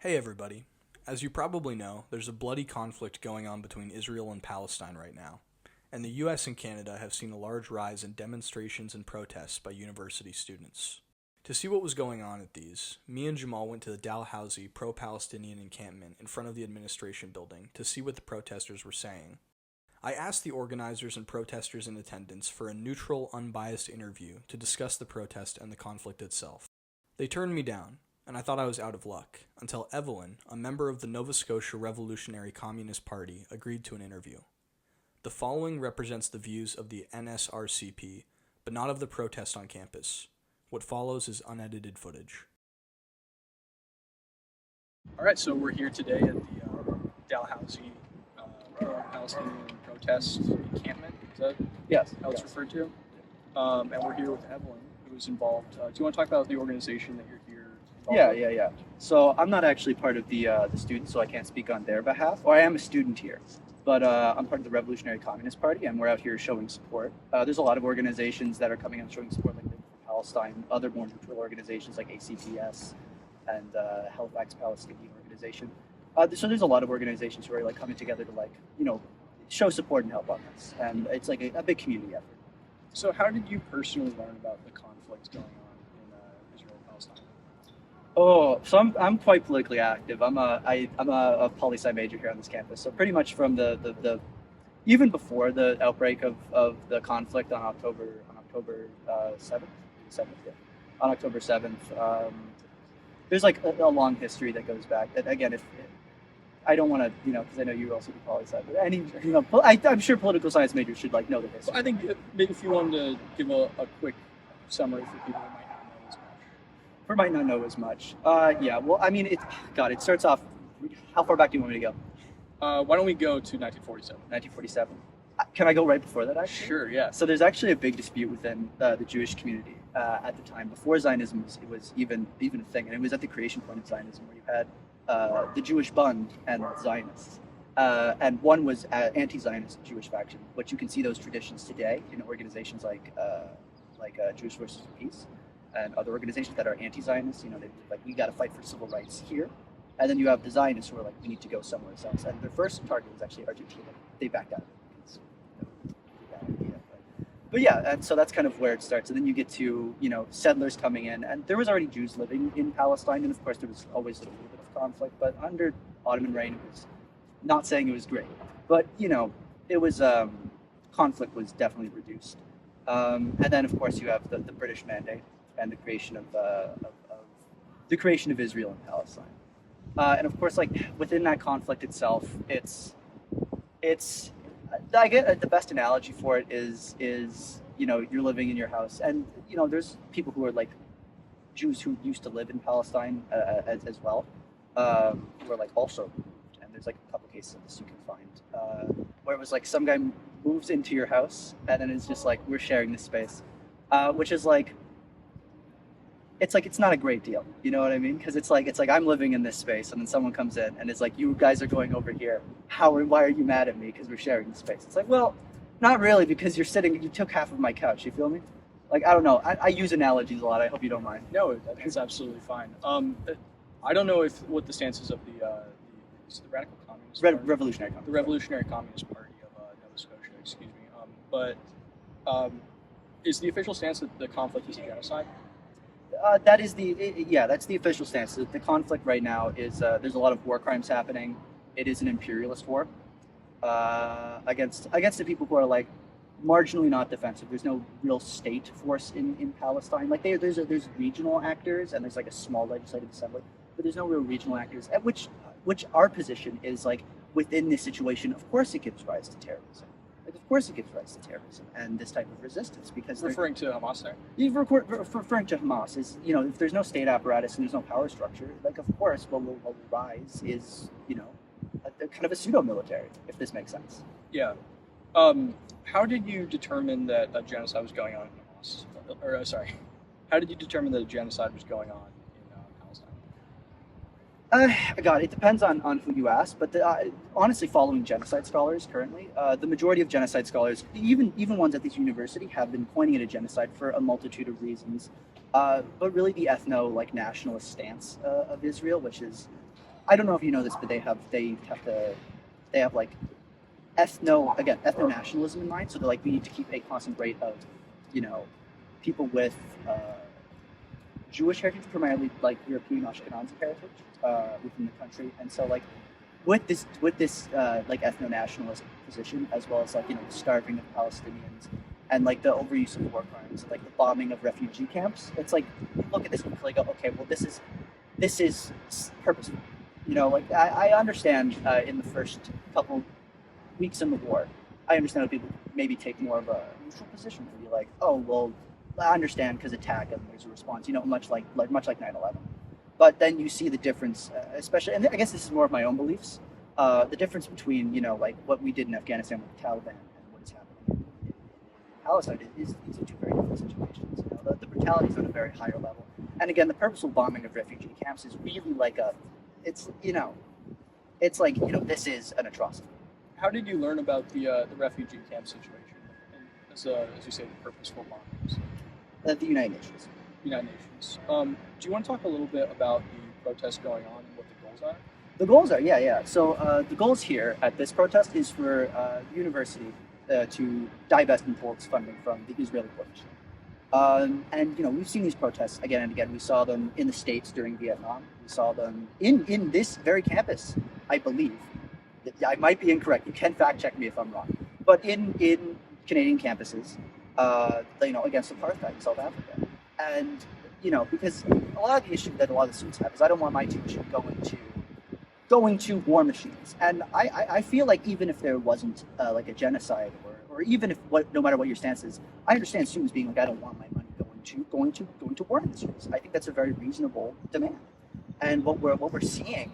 Hey everybody. As you probably know, there's a bloody conflict going on between Israel and Palestine right now, and the US and Canada have seen a large rise in demonstrations and protests by university students. To see what was going on at these, me and Jamal went to the Dalhousie Pro-Palestinian encampment in front of the administration building to see what the protesters were saying. I asked the organizers and protesters in attendance for a neutral, unbiased interview to discuss the protest and the conflict itself. They turned me down, and I thought I was out of luck, until Evelyn, a member of the Nova Scotia Revolutionary Communist Party, agreed to an interview. The following represents the views of the NSRCP, but not of the protest on campus. What follows is unedited footage. All right, so we're here today at the Dalhousie Pro-Palestinian protest encampment. Is that Yes. how it's referred to? And we're here with Evelyn, who is involved. Do you want to talk about the organization that you're here involved with? Yeah. So I'm not actually part of the students, so I can't speak on their behalf. Or I am a student here, but I'm part of the Revolutionary Communist Party, and we're out here showing support. There's a lot of organizations that are coming out showing support, like for Palestine, other more neutral organizations like ACPS and Halifax Palestinian Organization. So there's a lot of organizations who are like coming together to show support and help on this, and it's like a big community effort. So how did you personally learn about the conflict going on in Israel and Palestine? Oh, so I'm quite politically active. I'm a poli-sci major here on this campus. So pretty much from the even before the outbreak of the conflict on October 7th, on October 7th, there's like a long history that goes back. That again, if I don't want to, because I know you also do poli-sci, but I'm sure political science majors should know the history. Well, I think maybe if you wanted to give a quick summary for people who might not know as much. Yeah. Well, I mean, it starts off. How far back do you want me to go? Why don't we go to 1947? 1947. Can I go right before that, actually? Sure, yeah. So there's actually a big dispute within the Jewish community at the time. Before Zionism was even a thing, and it was at the creation point of Zionism, where you had the Jewish Bund and Zionists. And one was anti-Zionist Jewish faction, but you can see those traditions today in organizations like Jewish Forces for Peace and other organizations that are anti-Zionist. They believe we got to fight for civil rights here. And then you have the Zionists who are we need to go somewhere else. And their first target was actually Argentina. They backed out of it because bad idea. But yeah, and so that's kind of where it starts. And then you get to settlers coming in, and there was already Jews living in Palestine, and of course there was always a little bit of conflict. But under Ottoman reign, it was not saying it was great, but it was conflict was definitely reduced. And then of course you have the British Mandate and the creation of Israel and Palestine. And of course, within that conflict itself, it's I get the best analogy for it is you're living in your house, and there's people who are Jews who used to live in Palestine as well, who are also, and there's a couple cases of this you can find, where it was some guy moves into your house and then it's just we're sharing this space, which is it's not a great deal, you know what I mean? Because it's I'm living in this space, and then someone comes in and it's you guys are going over here. Why are you mad at me? Because we're sharing the space. It's well, not really, because you took half of my couch. You feel me? I don't know. I use analogies a lot. I hope you don't mind. No, that's absolutely fine. I don't know what the stance is of the Radical Communist Party? Revolutionary Communist The Revolutionary Communist Party of Nova Scotia, excuse me. But is the official stance that the conflict is a genocide? That's the official stance. The conflict right now is there's a lot of war crimes happening. It is an imperialist war against the people who are marginally not defensive. There's no real state force in Palestine. There's regional actors, and there's a small legislative assembly, but there's no real regional actors. At which our position is within this situation. Of course, it gives rise to terrorism. Of course it gives rise to terrorism and this type of resistance, because referring to Hamas there? Referring to Hamas is, if there's no state apparatus and there's no power structure, of course what will rise is, a kind of a pseudo-military, if this makes sense. Yeah. How did you determine that a genocide was going on in Hamas? How did you determine that a genocide was going on in Palestine? God, it depends on who you ask, but honestly, following genocide scholars currently, the majority of genocide scholars, even ones at this university, have been pointing at a genocide for a multitude of reasons. But really, the nationalist stance of Israel, which is I don't know if you know this, but they have like ethno nationalism in mind. So they're like, we need to keep a constant rate of, you know, people with Jewish heritage, primarily like European Ashkenazi heritage within the country. And so like with this like ethno nationalist position, as well as like, you know, the starving of Palestinians and like the overuse of war crimes, like the bombing of refugee camps, it's like you look at this and you go, okay, well this is purposeful. You know, like I understand in the first couple weeks in the war, I understand that people maybe take more of a neutral position and be like, oh, well, I understand because attack and there's a response, you know, much like 9/11. But then you see the difference, especially, and I guess this is more of my own beliefs, the difference between, you know, like what we did in Afghanistan with the Taliban and what is happening in Palestine is these are two very different situations. You know, the brutality is on a very higher level. And again, the purposeful bombing of refugee camps is really like it's like, you know, this is an atrocity. How did you learn about the refugee camp situation and as you say, the purposeful bombings? The United Nations. United Nations. Do you want to talk a little bit about the protests going on and what the goals are? The goals are, yeah. So the goals here at this protest is for the university to divest and pull its funding from the Israeli portion. And, you know, we've seen these protests again and again. We saw them in the States during Vietnam. We saw them in this very campus, I believe. I might be incorrect. You can fact check me if I'm wrong. But in Canadian campuses, you know, against apartheid in South Africa. And, you know, because a lot of the issue that a lot of the students have is I don't want my tuition going to war machines. And I feel like even if there wasn't like a genocide or even if no matter what your stance is, I understand students being like, I don't want my money going to war industries. I think that's a very reasonable demand. And what we're seeing,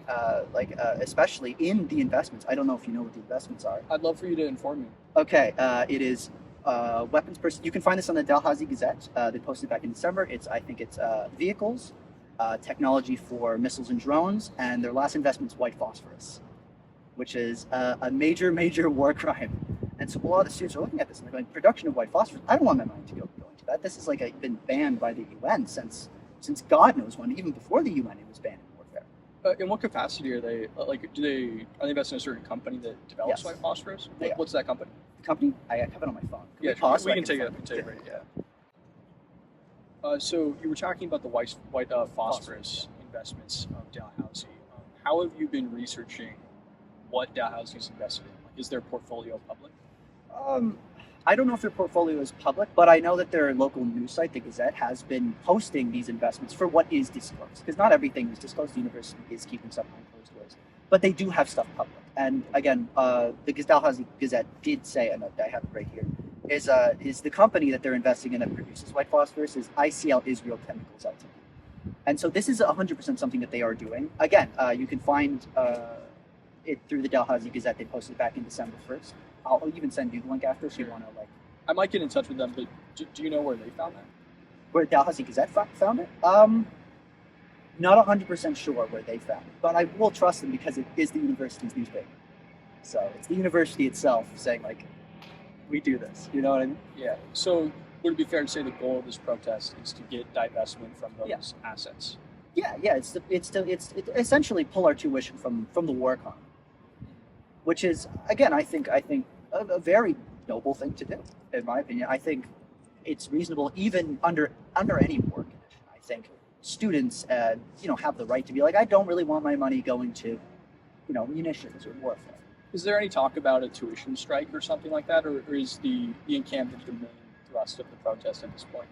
especially in the investments, I don't know if you know what the investments are. I'd love for you to inform me. Okay, it is weapons. You can find this on the Dalhousie Gazette. They posted back in December. I think it's vehicles, technology for missiles and drones, and their last investment is white phosphorus, which is a major war crime. And so a lot of the students are looking at this and they're going, production of white phosphorus. I don't want my money to go into that. This is like been banned by the UN since God knows when, even before the UN, it was banned in warfare. In what capacity are they? Like, are they invested in a certain company that develops white phosphorus? What's that company? The company? I have it on my phone. We can take it. Yeah. So you were talking about the white phosphorus investments of Dalhousie. How have you been researching what Dalhousie's invested in? Like, is their portfolio public? I don't know if their portfolio is public, but I know that their local news site, the Gazette, has been posting these investments for what is disclosed. Because not everything is disclosed. The university is keeping stuff behind closed doors. But they do have stuff public. And again, the Dalhousie Gazette did say, and I have it right here, is the company that they're investing in that produces white phosphorus is ICL Israel Chemicals Ltd. And so this is 100% something that they are doing. Again, you can find it through the Dalhousie Gazette. They posted it back in December 1st. I'll even send you the link after if you want to, like... I might get in touch with them, but do you know where they found that? Where Dalhousie Gazette found it? Not 100% sure where they found it, but I will trust them because it is the university's newspaper. So it's the university itself saying, like, we do this. You know what I mean? Yeah. So would it be fair to say the goal of this protest is to get divestment from those assets? Yeah. It's essentially pull our tuition from the war economy, which is, again, I think a very noble thing to do, in my opinion. I think it's reasonable even under any war condition. I think students, have the right to be like, I don't really want my money going to, munitions or warfare. Is there any talk about a tuition strike or something like that, or is the encampment the main thrust of the protest at this point?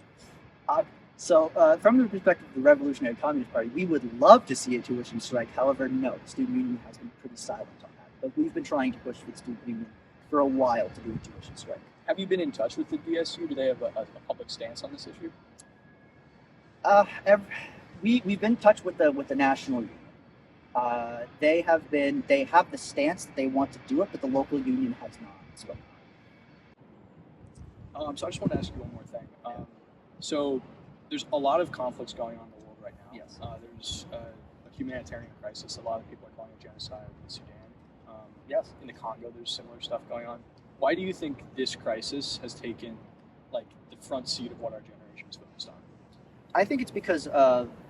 So from the perspective of the Revolutionary Communist Party, we would love to see a tuition strike. However, no, the student union has been pretty silent on that. But we've been trying to push for the student union for a while to do a tuition strike. Have you been in touch with the DSU? Do they have a public stance on this issue? We've been in touch with the national union. They have the stance that they want to do it, but the local union has not. So I just want to ask you one more thing. So there's a lot of conflicts going on in the world right now. Yes. There's a humanitarian crisis. A lot of people are calling it genocide in Sudan. Yes. In the Congo, there's similar stuff going on. Why do you think this crisis has taken the front seat of what our generation is focused on? I think it's because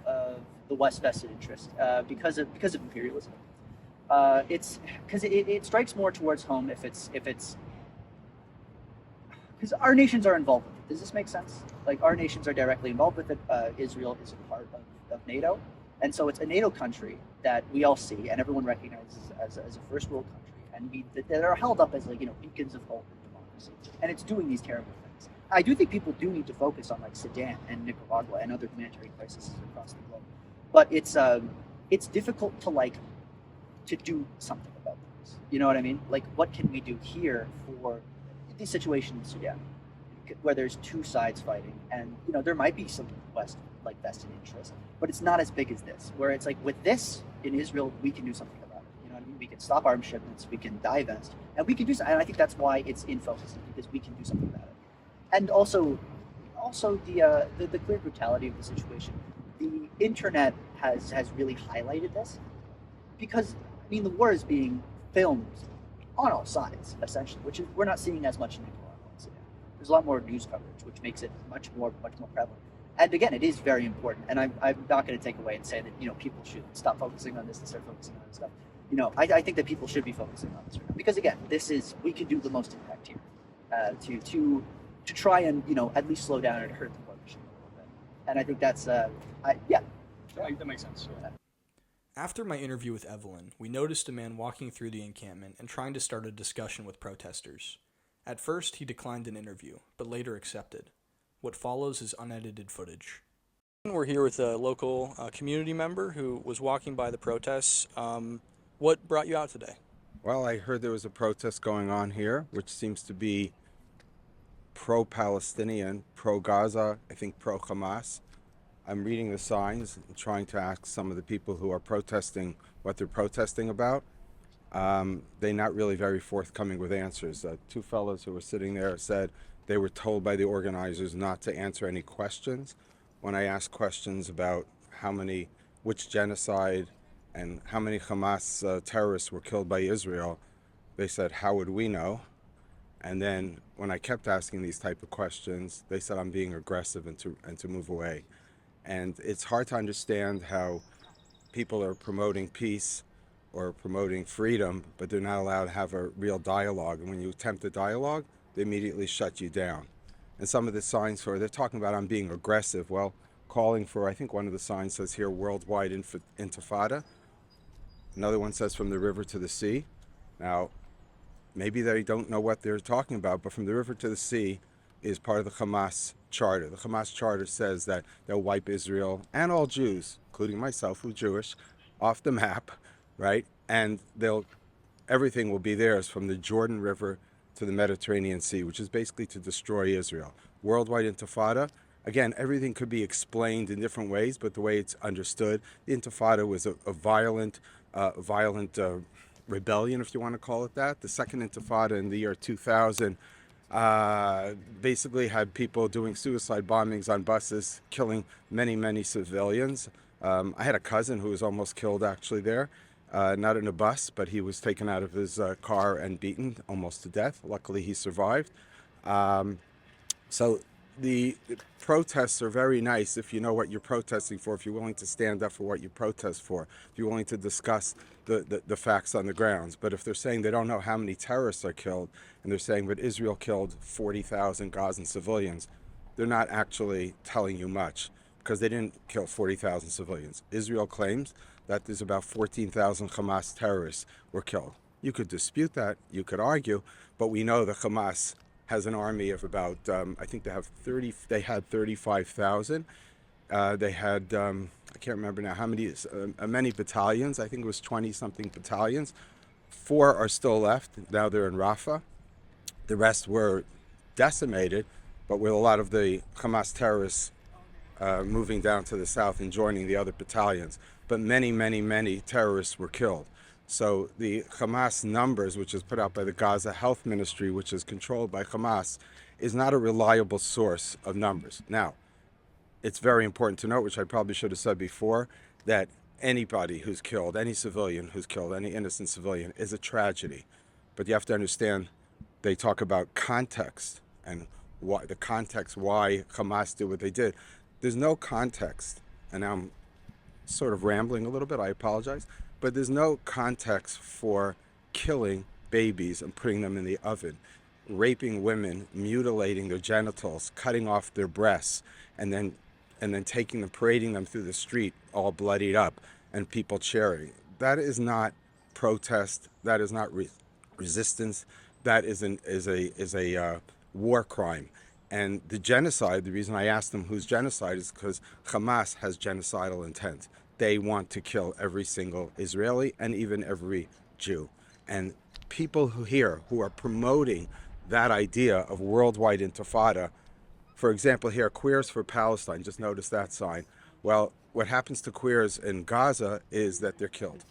the West vested interest because of imperialism. It's because it strikes more towards home if it's because our nations are involved with it. Does this make sense? Like, our nations are directly involved with it. Israel is a part of NATO, and so it's a NATO country that we all see and everyone recognizes as a first world country, and that are held up as, like, beacons of hope and democracy. And it's doing these terrible things. I do think people do need to focus on, like, Sudan and Nicaragua and other humanitarian crises across the globe, but it's difficult to do something about this. You know what I mean? Like, what can we do here for the situation in Sudan, where there's two sides fighting, and there might be some West vested interest, but it's not as big as this. Where it's like, with this in Israel, we can do something about it. You know what I mean? We can stop arms shipments, we can divest, and we can do something. And I think that's why it's in focus, because we can do something about it. And also the clear brutality of the situation. The internet has really highlighted this, because the war is being filmed on all sides, essentially, which is, we're not seeing as much in Nicaragua and Sudan. There's a lot more news coverage, which makes it much more prevalent. And again, it is very important. And I'm not going to take away and say that people should stop focusing on this and start focusing on this stuff. I think that people should be focusing on this right now, because again, we can do the most impact here to try and at least slow down and hurt the partnership a little bit. And I think that's yeah. That makes sense. Yeah. After my interview with Evelyn, we noticed a man walking through the encampment and trying to start a discussion with protesters. At first, he declined an interview, but later accepted. What follows is unedited footage. We're here with a local community member who was walking by the protests. What brought you out today? Well, I heard there was a protest going on here, which seems to be pro-Palestinian, pro-Gaza, I think pro-Hamas. I'm reading the signs and trying to ask some of the people who are protesting what they're protesting about. They're not really very forthcoming with answers. Two fellows who were sitting there said they were told by the organizers not to answer any questions. When I asked questions about which genocide and how many Hamas terrorists were killed by Israel, they said, how would we know? And then when I kept asking these type of questions, they said I'm being aggressive and to move away. And it's hard to understand how people are promoting peace or promoting freedom, but they're not allowed to have a real dialogue. And when you attempt a dialogue, they immediately shut you down. And some of the signs they're talking about I'm being aggressive. Well, calling for, I think one of the signs says here, worldwide intifada. Another one says from the river to the sea. Now, maybe they don't know what they're talking about, but from the river to the sea is part of the Hamas charter. The Hamas charter says that they'll wipe Israel and all Jews, including myself, who's Jewish, off the map, right? And everything will be theirs from the Jordan River to the Mediterranean Sea, which is basically to destroy Israel. Worldwide intifada, again, everything could be explained in different ways, but the way it's understood, the intifada was a violent rebellion, if you want to call it that. The second intifada in the year 2000 basically had people doing suicide bombings on buses, killing many civilians. I had a cousin who was almost killed actually there, not in a bus, but he was taken out of his car and beaten almost to death. Luckily he survived. So the protests are very nice if you know what you're protesting for, if you're willing to stand up for what you protest for, if you're willing to discuss the facts on the grounds. But if they're saying they don't know how many terrorists are killed, and they're saying that Israel killed 40,000 Gazan civilians, they're not actually telling you much, because they didn't kill 40,000 civilians. Israel claims that there's about 14,000 Hamas terrorists were killed. You could dispute that, you could argue, but we know that Hamas has an army of about, I think they had 35,000. They had, I can't remember now how many battalions. I think it was 20-something battalions. 4 are still left. Now they're in Rafah. The rest were decimated, but with a lot of the Hamas terrorists moving down to the south and joining the other battalions. But many terrorists were killed. So the Hamas numbers, which is put out by the Gaza Health Ministry, which is controlled by Hamas, is not a reliable source of numbers. Now, it's very important to note, which I probably should have said before, that anybody who's killed, any civilian who's killed, any innocent civilian, is a tragedy. But you have to understand, they talk about context and why Hamas did what they did. There's no context, and I'm sort of rambling a little bit. I apologize. But there's no context for killing babies and putting them in the oven, raping women, mutilating their genitals, cutting off their breasts, and then taking them, parading them through the street all bloodied up and people cheering. That is not protest. That is not resistance. That is a war crime. And the genocide, the reason I asked them who's genocide is because Hamas has genocidal intent. They want to kill every single Israeli and even every Jew. And people who are promoting that idea of worldwide intifada, for example, here, Queers for Palestine, just notice that sign. Well, what happens to queers in Gaza is that they're killed.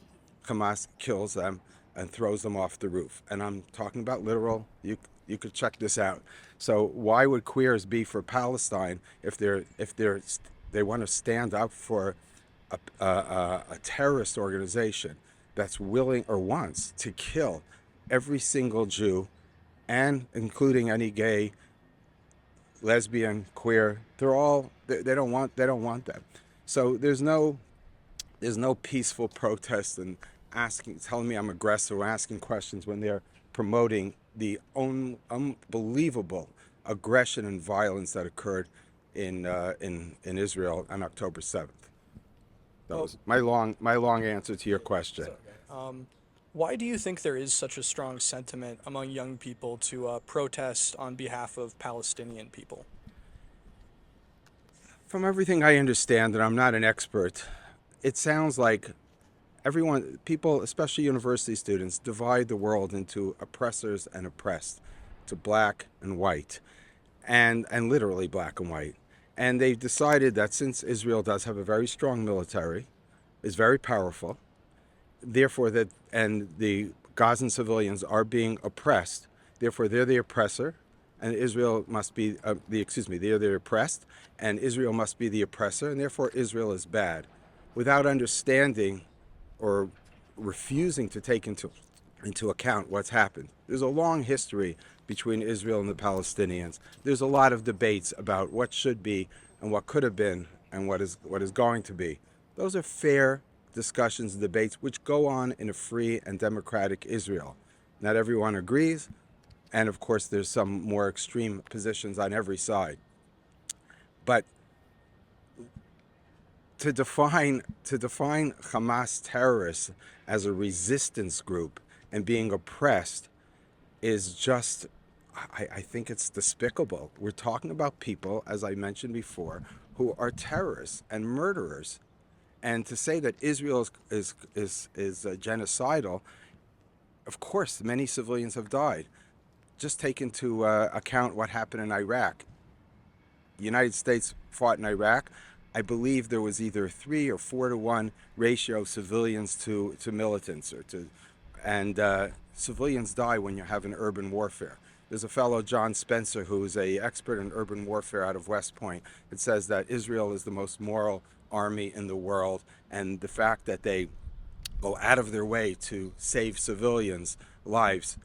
Hamas kills them and throws them off the roof. And I'm talking about literal, you could check this out. So why would queers be for Palestine if they want to stand up for a terrorist organization that's willing or wants to kill every single Jew, and including any gay, lesbian, queer? They don't want them. So there's no peaceful protest and telling me I'm aggressive or asking questions when they're promoting the unbelievable aggression and violence that occurred in Israel on October 7th. That was my long answer to your question. Why do you think there is such a strong sentiment among young people to protest on behalf of Palestinian people? From everything I understand, and I'm not an expert, it sounds like people, especially university students, divide the world into oppressors and oppressed, to black and white, and literally black and white. And they've decided that since Israel does have a very strong military, is very powerful, therefore and the Gazan civilians are being oppressed, therefore they're the oppressor, and Israel must be they're the oppressed, and Israel must be the oppressor, and therefore Israel is bad, without understanding or refusing to take into account what's happened. There's a long history between Israel and the Palestinians. There's a lot of debates about what should be and what could have been and what is going to be. Those are fair discussions and debates which go on in a free and democratic Israel. Not everyone agrees, and of course there's some more extreme positions on every side. But to define Hamas terrorists as a resistance group and being oppressed is just, I think it's despicable. We're talking about people, as I mentioned before, who are terrorists and murderers. And to say that Israel is genocidal, of course, many civilians have died. Just take into account what happened in Iraq. The United States fought in Iraq. I believe there was either 3 or 4 to 1 ratio of civilians to militants, and civilians die when you have an urban warfare. There's a fellow, John Spencer, who is an expert in urban warfare out of West Point. It says that Israel is the most moral army in the world, and the fact that they go out of their way to save civilians' lives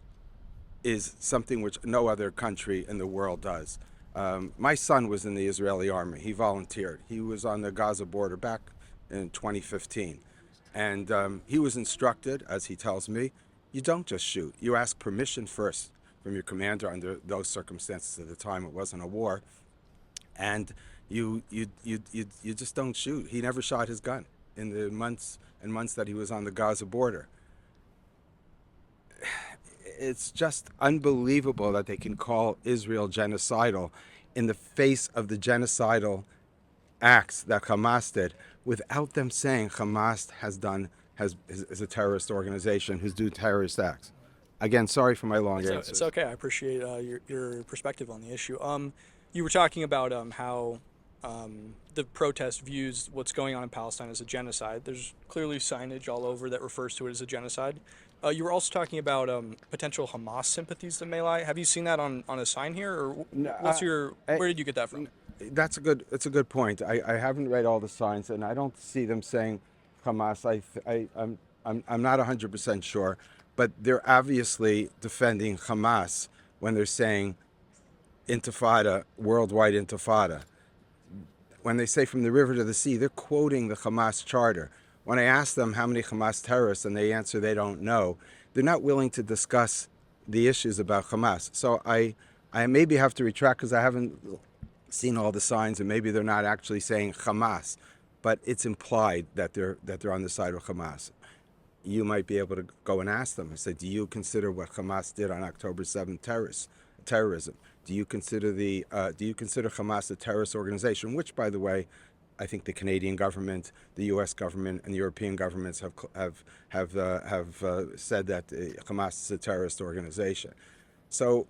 is something which no other country in the world does. My son was in the Israeli army. He volunteered. He was on the Gaza border back in 2015. And he was instructed, as he tells me, you don't just shoot. You ask permission first from your commander under those circumstances at the time. It wasn't a war. And you just don't shoot. He never shot his gun in the months and months that he was on the Gaza border. It's just unbelievable that they can call Israel genocidal in the face of the genocidal acts that Hamas did, without them saying Hamas is a terrorist organization who's doing terrorist acts. Again, sorry for my long answer. It's okay. I appreciate your perspective on the issue. You were talking about how the protest views what's going on in Palestine as a genocide. There's clearly signage all over that refers to it as a genocide. You were also talking about potential Hamas sympathies that may lie. Have you seen that on a sign here, or where did you get that from? It's a good point. I haven't read all the signs, and I don't see them saying Hamas. I'm not 100% sure, but they're obviously defending Hamas when they're saying intifada, worldwide intifada. when they say from the river to the sea, they're quoting the Hamas charter. When I ask them how many Hamas terrorists, and they answer they don't know, they're not willing to discuss the issues about Hamas. So I maybe have to retract because I haven't seen all the signs, and maybe they're not actually saying Hamas, but it's implied that they're on the side of Hamas. You might be able to go and ask them. I say, do you consider what Hamas did on October 7th terrorism? Do you consider Hamas a terrorist organization? Which, by the way, I think the Canadian government, the U.S. government, and the European governments have said that Hamas is a terrorist organization. So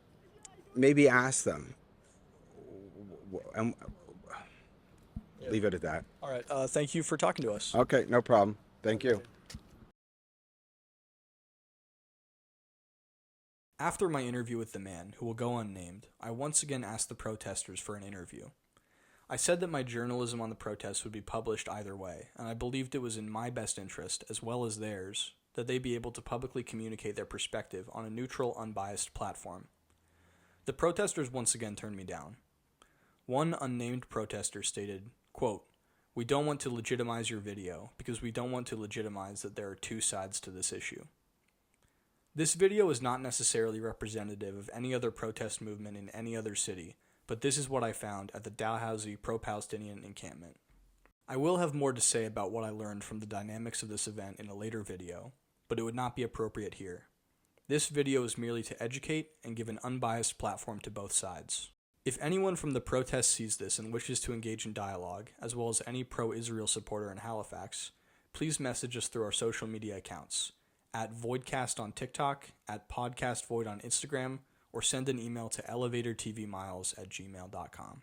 maybe ask them, and leave it at that. All right. Thank you for talking to us. Okay, no problem. Thank you. After my interview with the man, who will go unnamed, I once again asked the protesters for an interview. I said that my journalism on the protests would be published either way, and I believed it was in my best interest, as well as theirs, that they be able to publicly communicate their perspective on a neutral, unbiased platform. The protesters once again turned me down. One unnamed protester stated, quote, "We don't want to legitimize your video because we don't want to legitimize that there are two sides to this issue." This video is not necessarily representative of any other protest movement in any other city, but this is what I found at the Dalhousie Pro-Palestinian encampment. I will have more to say about what I learned from the dynamics of this event in a later video, but it would not be appropriate here. This video is merely to educate and give an unbiased platform to both sides. If anyone from the protest sees this and wishes to engage in dialogue, as well as any pro-Israel supporter in Halifax, please message us through our social media accounts, at Voidcast on TikTok, at PodcastVoid on Instagram, or send an email to elevatortvmiles@gmail.com.